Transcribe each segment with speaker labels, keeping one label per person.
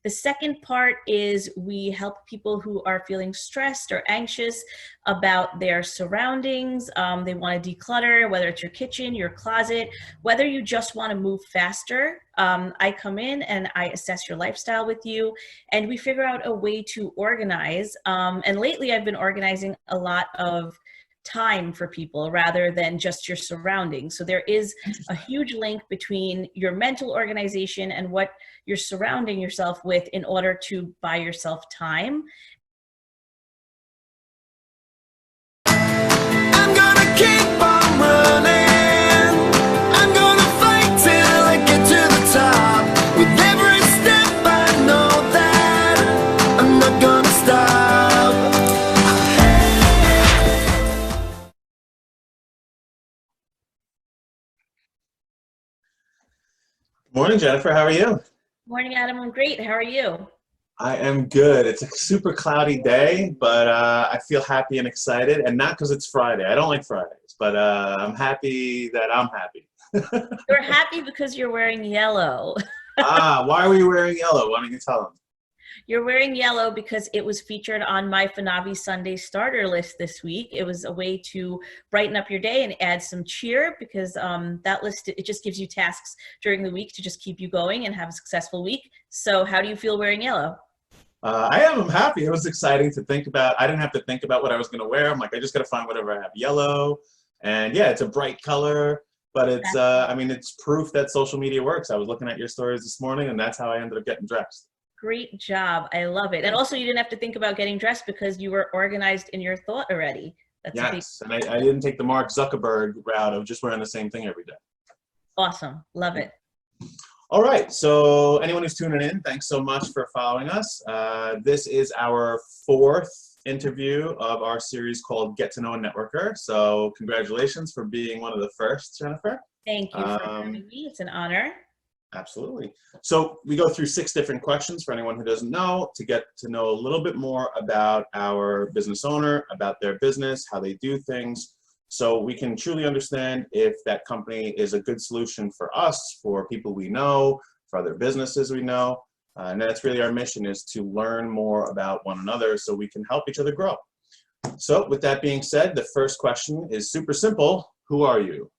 Speaker 1: The second part is we help people who are feeling stressed or anxious about their surroundings. They want to declutter, whether it's your kitchen, your closet, whether you just want to move faster. I come in and I assess your lifestyle with you, and we figure out a way to organize. And lately I've been organizing a lot of time for people rather than just your surroundings. So there is a huge link between your mental organization and what you're surrounding yourself with in order to buy yourself time.
Speaker 2: I'm gonna keep on running. I'm gonna fight till I get to the top. With every step I know that I'm not gonna stop.
Speaker 3: Morning, Jennifer. How are you?
Speaker 1: Morning, Adam. I'm great. How are you?
Speaker 3: I am good. It's a super cloudy day, but I feel happy and excited, and not because it's Friday. I don't like Fridays, but I'm happy that I'm happy.
Speaker 1: You're happy because you're wearing yellow.
Speaker 3: Why are we wearing yellow? Why don't you tell them?
Speaker 1: You're wearing yellow because it was featured on my FINAVI Sunday starter list this week. It was a way to brighten up your day and add some cheer because that list, it just gives you tasks during the week to just keep you going and have a successful week. So how do you feel wearing yellow?
Speaker 3: I'm happy. It was exciting to think about. I didn't have to think about what I was going to wear. I'm like, I just got to find whatever I have yellow. And yeah, it's a bright color, but it's, I mean, it's proof that social media works. I was looking at your stories this morning, and that's how I ended up getting dressed.
Speaker 1: Great job. I love it. And also you didn't have to think about getting dressed because you were organized in your thought already. That's
Speaker 3: Yes, and I didn't take the Mark Zuckerberg route of just wearing the same thing every day.
Speaker 1: awesome. Love it.
Speaker 3: All right, so anyone who's tuning in, thanks so much for following us. This is our fourth interview of our series called Get to Know a Networker. So congratulations for being one of the first, Jennifer.
Speaker 1: Thank you for having me. It's an honor.
Speaker 3: Absolutely. So we go through 6 different questions for anyone who doesn't know, to get to know a little bit more about our business owner, about their business, how they do things, so we can truly understand if that company is a good solution for us, for people we know, for other businesses we know. And that's really our mission, is to learn more about one another so we can help each other grow. So with that being said, the first question is super simple. Who are you?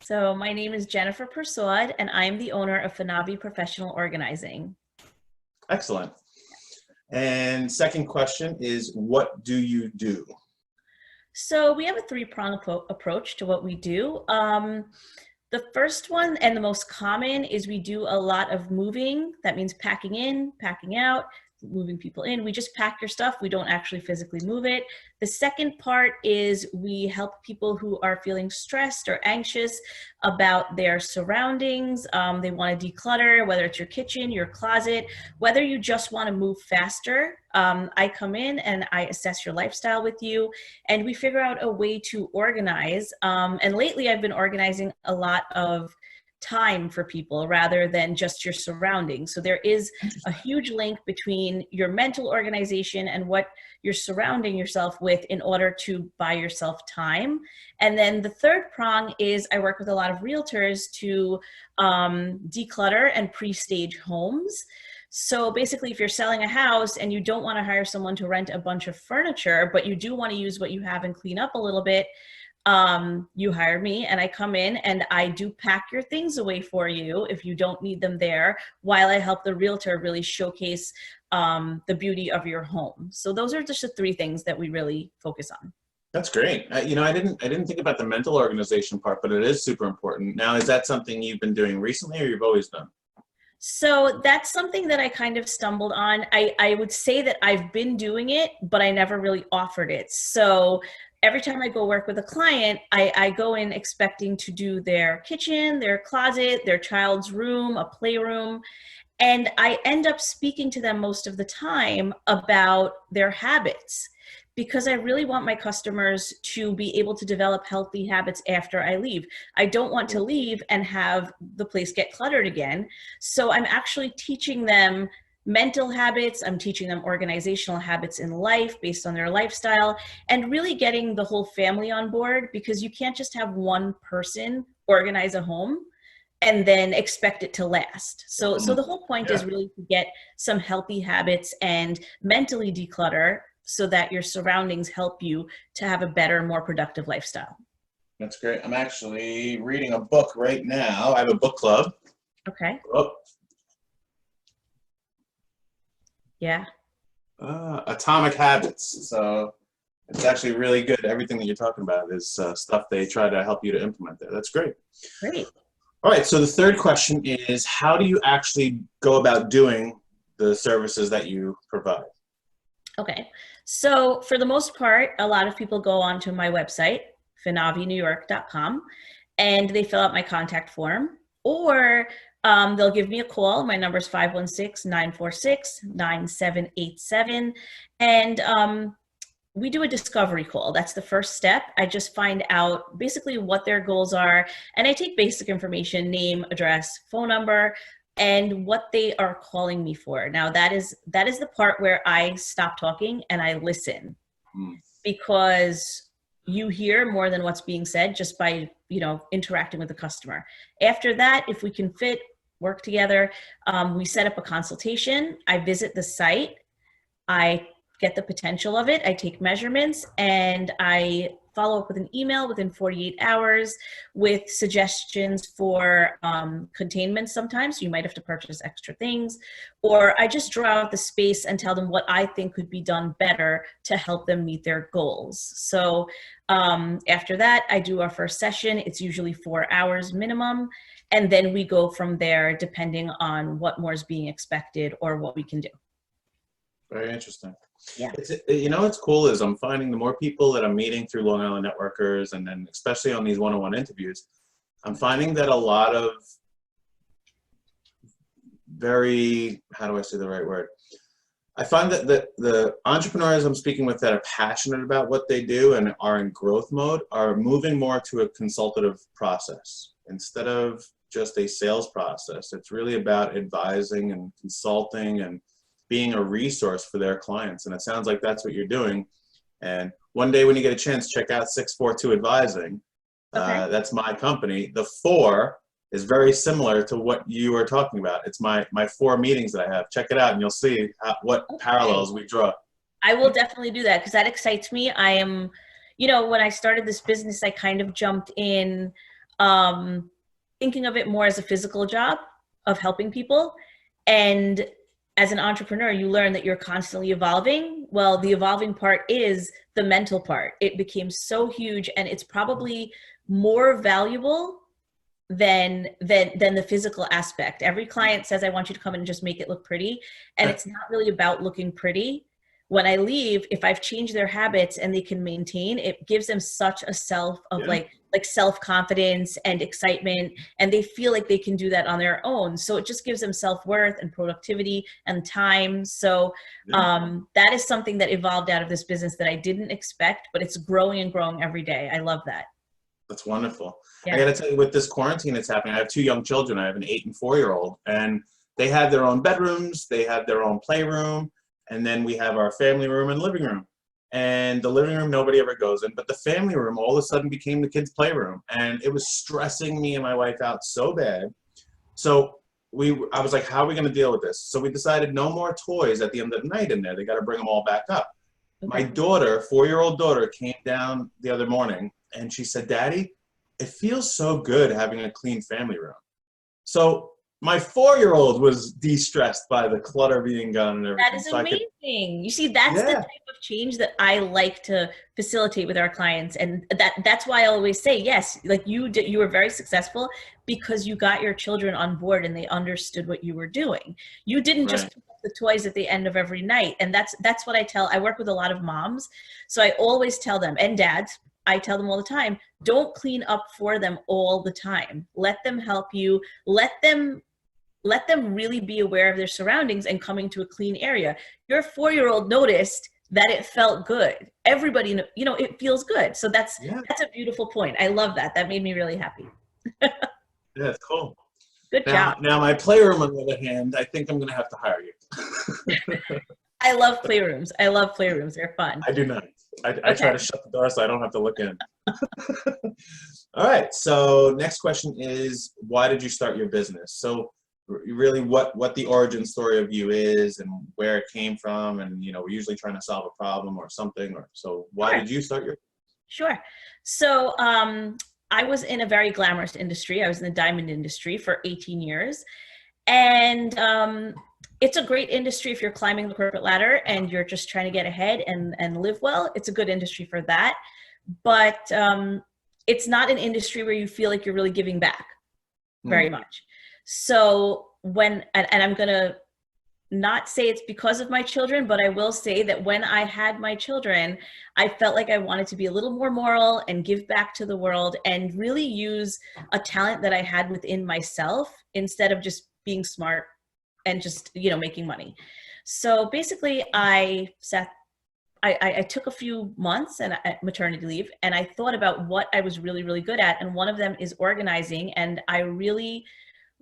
Speaker 1: So my name is Jennifer Persaud, and I'm the owner of FINAVI Professional Organizing.
Speaker 3: Excellent. And second question is, what do you do?
Speaker 1: So we have a 3-pronged approach to what we do. The first one and the most common is we do a lot of moving. That means packing in, packing out, moving people in. We just pack your stuff. We don't actually physically move it. The second part is we help people who are feeling stressed or anxious about their surroundings. They want to declutter, whether it's your kitchen, your closet, whether you just want to move faster. I come in and I assess your lifestyle with you, and we figure out a way to organize. And lately I've been organizing a lot of time for people rather than just your surroundings. So there is a huge link between your mental organization and what you're surrounding yourself with in order to buy yourself time. And then the third prong is I work with a lot of realtors to declutter and pre-stage homes. So basically, if you're selling a house and you don't want to hire someone to rent a bunch of furniture, but you do want to use what you have and clean up a little bit, you hire me and I come in and I do pack your things away for you if you don't need them there, while I help the realtor really showcase the beauty of your home. So those are just the 3 things that we really focus on.
Speaker 3: That's great. You know, I didn't think about the mental organization part, but it is super important. Now, is that something you've been doing recently, or you've always done?
Speaker 1: So that's something that I kind of stumbled on. I would say that I've been doing it, but I never really offered it. So every time I go work with a client, I go in expecting to do their kitchen, their closet, their child's room, a playroom, and I end up speaking to them most of the time about their habits, because I really want my customers to be able to develop healthy habits after I leave. I don't want to leave and have the place get cluttered again. So I'm actually teaching them mental habits. I'm teaching them organizational habits in life based on their lifestyle, and really getting the whole family on board, because you can't just have one person organize a home. and then expect it to last. So the whole point
Speaker 3: Yeah,
Speaker 1: is really to get some healthy habits and mentally declutter so that your surroundings help you to have a better, more productive lifestyle.
Speaker 3: that's great. I'm actually reading a book right now. I have a book club.
Speaker 1: Okay.
Speaker 3: Oh,
Speaker 1: Yeah.
Speaker 3: Atomic Habits. So it's actually really good. Everything that you're talking about is stuff they try to help you to implement there. That's great.
Speaker 1: Great.
Speaker 3: All right, so the third question is, how do you actually go about doing the services that you provide?
Speaker 1: Okay. So for the most part, a lot of people go onto my website, finavinewyork.com, and they fill out my contact form, or they'll give me a call. My number is 516-946-9787. And we do a discovery call. That's the first step. I just find out basically what their goals are, and I take basic information, name, address, phone number, and what they are calling me for. Now that is the part where I stop talking and I listen,
Speaker 3: Hmm.
Speaker 1: because you hear more than what's being said just by, interacting with the customer. After that, if we can work together, we set up a consultation. I visit the site. I get the potential of it. I take measurements, and I follow up with an email within 48 hours with suggestions for containment. Sometimes you might have to purchase extra things, or I just draw out the space and tell them what I think could be done better to help them meet their goals. So after that, I do our first session. It's usually 4 hours minimum. And then we go from there, depending on what more is being expected or what we can do.
Speaker 3: Very interesting.
Speaker 1: Yeah.
Speaker 3: What's cool is I'm finding the more people that I'm meeting through Long Island Networkers, and then especially on these one-on-one interviews, I'm finding that a lot of how do I say the right word? I find that the entrepreneurs I'm speaking with that are passionate about what they do and are in growth mode are moving more to a consultative process instead of just a sales process. It's really about advising and consulting and being a resource for their clients. And it sounds like that's what you're doing. And one day when you get a chance, check out 642 Advising.
Speaker 1: Okay.
Speaker 3: That's my company. The 4 is very similar to what you were talking about. It's my 4 meetings that I have. Check it out and you'll see what parallels we draw.
Speaker 1: I will definitely do that, because that excites me. I am, when I started this business, I kind of jumped in thinking of it more as a physical job of helping people. And as an entrepreneur, you learn that you're constantly evolving. Well, the evolving part is the mental part. It became so huge, and it's probably more valuable than the physical aspect. Every client says, I want you to come in and just make it look pretty. And it's not really about looking pretty. When I leave, if I've changed their habits and they can maintain, it gives them such a self of like self-confidence and excitement, and they feel like they can do that on their own. So it just gives them self-worth and productivity and time. So that is something that evolved out of this business that I didn't expect, but it's growing and growing every day. I love that.
Speaker 3: That's wonderful.
Speaker 1: Yeah.
Speaker 3: I got to tell you, with this quarantine that's happening, I have 2 young children. I have an 8 and 4-year-old, and they have their own bedrooms. They have their own playroom. And then we have our family room and living room. And the living room, nobody ever goes in, but the family room all of a sudden became the kids' playroom. And it was stressing me and my wife out so bad. So I was like, how are we going to deal with this? So we decided no more toys at the end of the night in there. They got to bring them all back up.
Speaker 1: Okay.
Speaker 3: My daughter, 4-year-old daughter, came down the other morning and she said, Daddy, it feels so good having a clean family room. So my 4-year-old was de-stressed by the clutter being gone and everything.
Speaker 1: That is amazing. You see, that's the type of change that I like to facilitate with our clients. And that's why I always say, yes, like you were very successful because you got your children on board and they understood what you were doing. You didn't just pick up the toys at the end of every night. And that's what I work with a lot of moms. So I always tell them, and dads, I tell them all the time, don't clean up for them all the time. Let them help you. Let them really be aware of their surroundings and coming to a clean area. Your 4-year-old noticed that it felt good. Everybody, it feels good. So that's a beautiful point. I love that. That made me really happy.
Speaker 3: Yeah, it's cool.
Speaker 1: Good job.
Speaker 3: Now my playroom, on the other hand, I think I'm going to have to hire you.
Speaker 1: I love playrooms. They're fun.
Speaker 3: I do not. I try
Speaker 1: Okay.
Speaker 3: to shut the door so I don't have to look in. All right. So next question is, why did you start your business? So really what the origin story of you is and where it came from. And, you know, we're usually trying to solve a problem or something. Or so why
Speaker 1: Sure.
Speaker 3: did you start your?
Speaker 1: Sure. So I was in a very glamorous industry. I was in the diamond industry for 18 years. And it's a great industry if you're climbing the corporate ladder and you're just trying to get ahead and live well. It's a good industry for that. But it's not an industry where you feel like you're really giving back
Speaker 3: Hmm.
Speaker 1: very much. So and I'm going to not say it's because of my children, but I will say that when I had my children, I felt like I wanted to be a little more moral and give back to the world and really use a talent that I had within myself instead of just being smart and just, you know, making money. So basically I took a few months and maternity leave, and I thought about what I was really, really good at. And one of them is organizing. And I really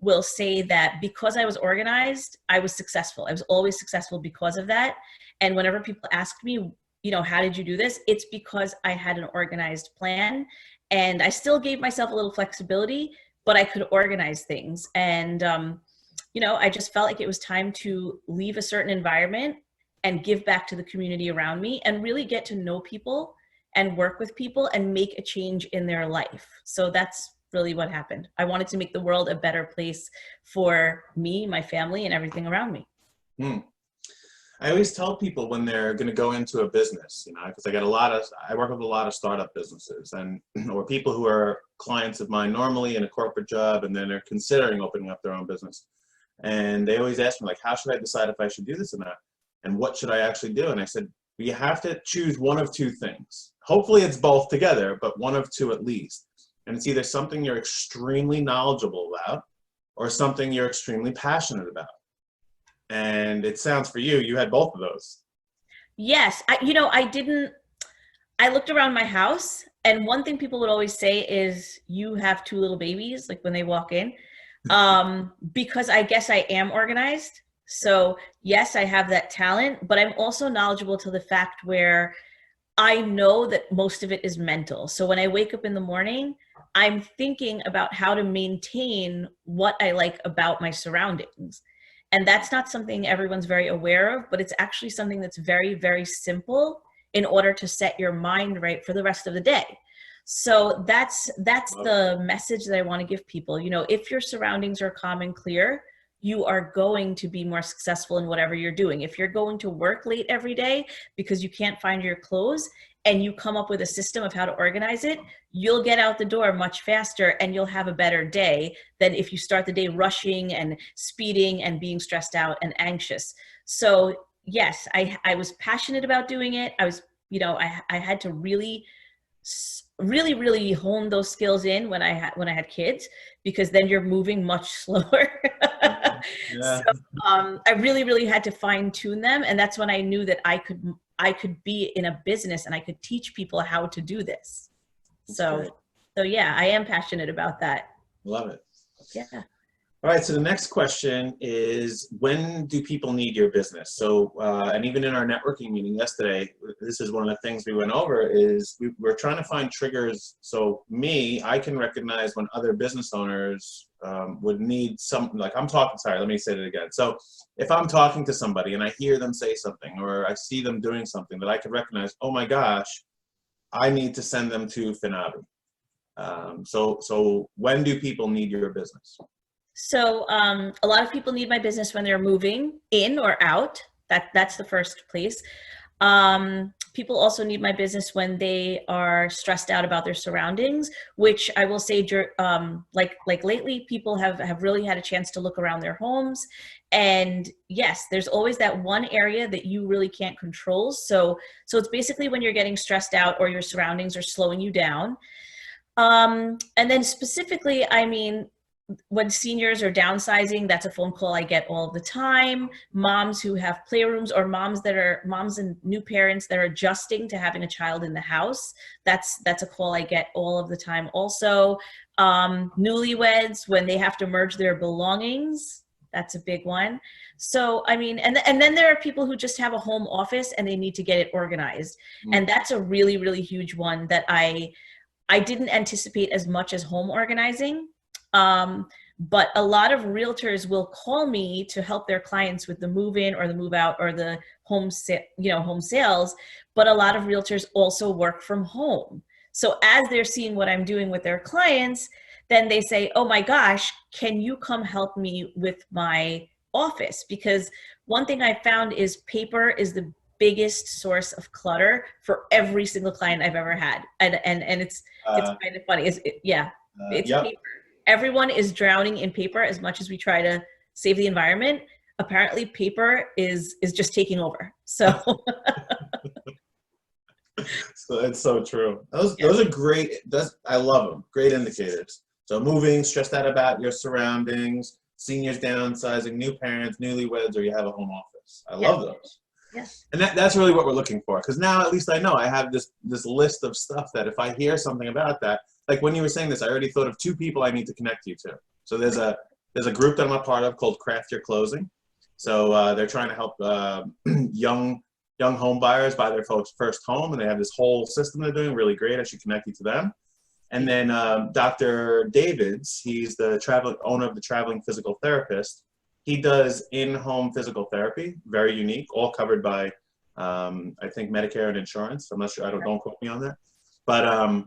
Speaker 1: will say that because I was organized, I was successful. I was always successful because of that. And whenever people ask me, you know, how did you do this? It's because I had an organized plan, and I still gave myself a little flexibility, but I could organize things. And, you know, I just felt like it was time to leave a certain environment and give back to the community around me and really get to know people and work with people and make a change in their life. So that's really what happened. I wanted to make the world a better place for me, my family, and everything around me.
Speaker 3: Hmm. I always tell people when they're going to go into a business, you know, because I work with a lot of startup businesses and or people who are clients of mine normally in a corporate job, and then they're considering opening up their own business. And they always ask me, like, how should I decide if I should do this or not? And what should I actually do? And I said, well, you have to choose one of two things. Hopefully it's both together, but one of two at least. And it's either something you're extremely knowledgeable about or something you're extremely passionate about. And it sounds for you, you had both of those.
Speaker 1: Yes, I looked around my house, and one thing people would always say is, you have two little babies, like when they walk in, because I guess I am organized. So yes, I have that talent, but I'm also knowledgeable to the fact where I know that most of it is mental. So when I wake up in the morning, I'm thinking about how to maintain what I like about my surroundings. And that's not something everyone's very aware of, but it's actually something that's very, very simple in order to set your mind right for the rest of the day. So that's
Speaker 3: Love it.
Speaker 1: the message that I want to give people. You know, if your surroundings are calm and clear, you are going to be more successful in whatever you're doing. If you're going to work late every day because you can't find your clothes and you come up with a system of how to organize it, you'll get out the door much faster and you'll have a better day than if you start the day rushing and speeding and being stressed out and anxious. So yes, I was passionate about doing it. I was, you know, I had to really hone those skills in when I had kids, because then you're moving much slower. So
Speaker 3: Yeah,
Speaker 1: I really had to fine tune them, and that's when I knew that I could be in a business and I could teach people how to do this.
Speaker 3: that's great.
Speaker 1: So yeah, I am passionate about that.
Speaker 3: Love it.
Speaker 1: Yeah.
Speaker 3: All right, so the next question is, when do people need your business? So, and even in our networking meeting yesterday, this is one of the things we went over is we're trying to find triggers. So I can recognize when other business owners would need some, like sorry, let me say it again. So if I'm talking to somebody and I hear them say something or I see them doing something that I could recognize, oh my gosh, I need to send them to FINAVI. So when do people need your business?
Speaker 1: So a lot of people need my business when they're moving in or out. That's the first place. People also need my business when they are stressed out about their surroundings, which I will say, like lately, people have really had a chance to look around their homes. And yes, there's always that one area that you really can't control. So it's basically when you're getting stressed out or your surroundings are slowing you down. And then specifically, I mean, when seniors are downsizing, that's a phone call I get all the time. Moms who have playrooms, or moms and new parents that are adjusting to having a child in the house. That's a call I get all of the time. Also, newlyweds, when they have to merge their belongings. That's a big one. So, I mean, and then there are people who just have a home office and they need to get it organized. And that's a really, really huge one that I didn't anticipate as much as home organizing. But a lot of realtors will call me to help their clients with the move in or the move out or the home sales. But a lot of realtors also work from home. So as they're seeing what I'm doing with their clients, then they say, oh my gosh, can you come help me with my office? Because one thing I found is paper is the biggest source of clutter for every single client I've ever had. And it's kind of funny. It's
Speaker 3: Yep.
Speaker 1: paper. Everyone is drowning in paper as much as we try to save the environment. Apparently paper is just taking over. So
Speaker 3: So it's so true. Those are great. I love them. Great indicators. So moving, stressed out about your surroundings, seniors downsizing, new parents, newlyweds, or you have a home office. I love those.
Speaker 1: Yes.
Speaker 3: And that's really what we're looking for. Because now at least I know I have this list of stuff that if I hear something about that, like when you were saying this, I already thought of 2 people I need to connect you to. So there's a group that I'm a part of called Craft Your Closing. So they're trying to help young home buyers buy their first home, and they have this whole system they're doing really great. I should connect you to them. And then Dr. Davids, he's the owner of the Traveling Physical Therapist. He does in-home physical therapy, very unique, all covered by I think Medicare and insurance. I'm not sure. Don't quote me on that. But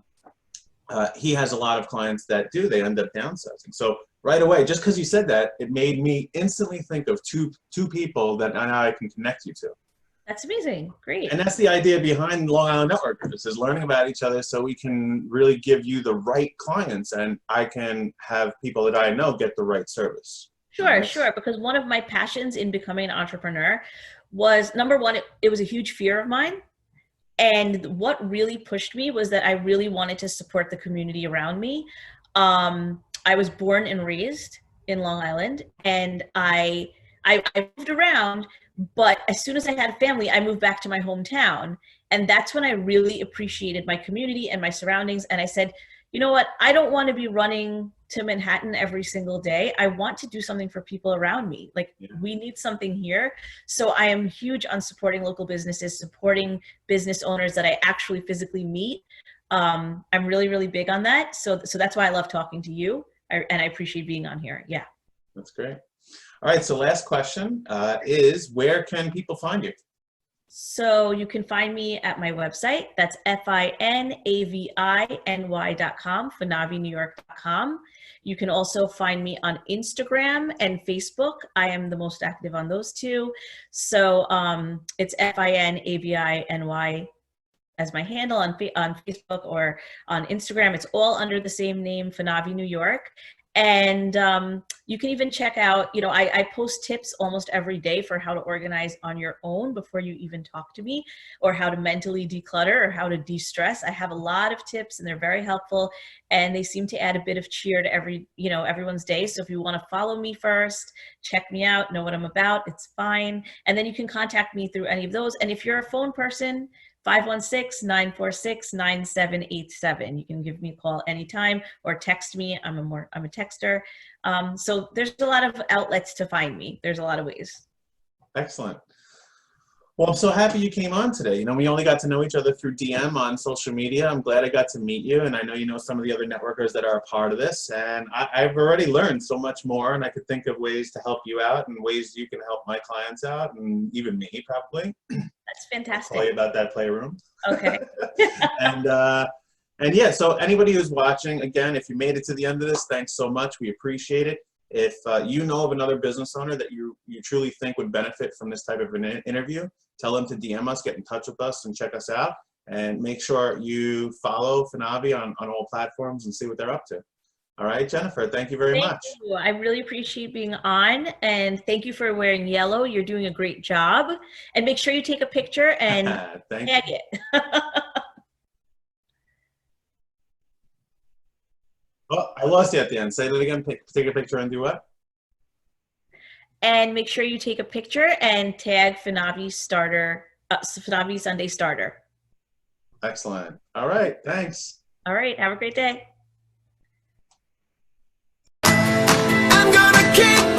Speaker 3: he has a lot of clients that they end up downsizing. So right away, just because you said that, it made me instantly think of two people that now I can connect you to.
Speaker 1: That's amazing. Great.
Speaker 3: And that's the idea behind Long Island Network Groups, is learning about each other so we can really give you the right clients and I can have people that I know get the right service.
Speaker 1: Sure. Because one of my passions in becoming an entrepreneur was, number one, it was a huge fear of mine. And what really pushed me was that I really wanted to support the community around me. I was born and raised in Long Island, and I moved around, but as soon as I had a family, I moved back to my hometown. And that's when I really appreciated my community and my surroundings. And I said, you know what? I don't want to be running to Manhattan every single day. I want to do something for people around me. Like, we need something here. So I am huge on supporting local businesses, supporting business owners that I actually physically meet. I'm really, really big on that. So that's why I love talking to you, and I appreciate being on here. Yeah.
Speaker 3: That's great. All right, so last question is, where can people find you?
Speaker 1: So you can find me at my website. That's FINAVINY.com, FINAVINewYork.com. You can also find me on Instagram and Facebook. I am the most active on those two. So it's FINAVINY as my handle on Facebook or on Instagram. It's all under the same name, FINAVI New York. And you can even check out, I post tips almost every day for how to organize on your own before you even talk to me, or how to mentally declutter, or how to de-stress. I have a lot of tips, and they're very helpful, and they seem to add a bit of cheer to everyone's day. So if you want to follow me first, check me out, know what I'm about, it's fine. And then you can contact me through any of those. And if you're a phone person, 516-946-9787. You can give me a call anytime, or text me. I'm a texter. So there's a lot of outlets to find me. There's a lot of ways.
Speaker 3: Excellent. Well, I'm so happy you came on today. We only got to know each other through DM on social media. I'm glad I got to meet you, and I know you know some of the other networkers that are a part of this, and I've already learned so much more, and I could think of ways to help you out and ways you can help my clients out, and even me probably.
Speaker 1: That's fantastic.
Speaker 3: I'll tell you about that playroom.
Speaker 1: Okay.
Speaker 3: And yeah, so anybody who's watching, again, if you made it to the end of this, thanks so much. We appreciate it. If you know of another business owner that you truly think would benefit from this type of an interview, tell them to DM us, get in touch with us, and check us out. And make sure you follow FINAVI on all platforms and see what they're up to. All right, Jennifer, thank you very much.
Speaker 1: Thank you. I really appreciate being on, and thank you for wearing yellow. You're doing a great job. And make sure you take a picture and tag it.
Speaker 3: Oh, I lost you at the end. Say that again. Take a picture and do what?
Speaker 1: And make sure you take a picture and tag FINAVI Sunday Starter.
Speaker 3: Excellent. All right. Thanks.
Speaker 1: All right. Have a great day.
Speaker 2: I'm gonna keep